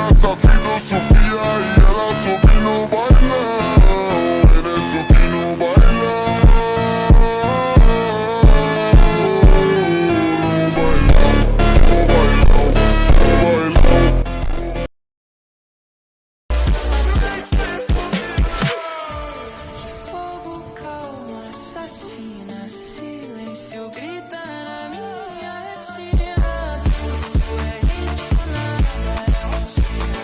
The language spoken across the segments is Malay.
essa filosofia e ela sobe no bailão. Ele sobe no bailão. No bailão, no bailão. Fogo, calma, assassina, silêncio, grita na minha retina. Tudo é isso, nada é mentira.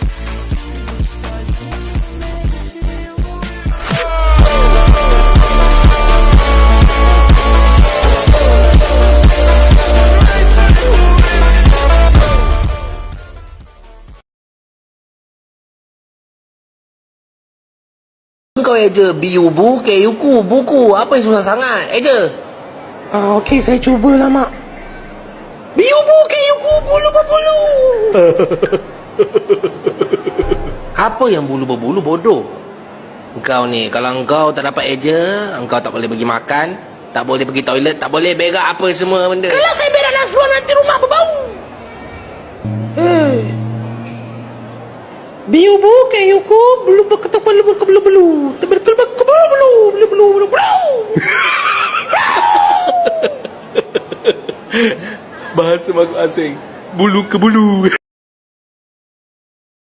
Sigo sozinho, meio Kau eja biubu, keyuku, buku. Apa yang susah sangat? Eja. Okey, saya cubalah, Mak. Biubu, keyuku, bulu berbulu. Apa yang bulu berbulu, bodoh? Engkau ni, kalau engkau tak dapat eja, engkau tak boleh pergi makan, tak boleh pergi toilet, tak boleh berak apa semua benda. Kalau saya berak dalam seluar, nanti rumah berbau. Biubu, keyuku, bulu berketuk bulu bulu bulu. Terbelak bulu bulu bulu bulu bulu bulu. Bahasa mak asing. Bulu ke bulu.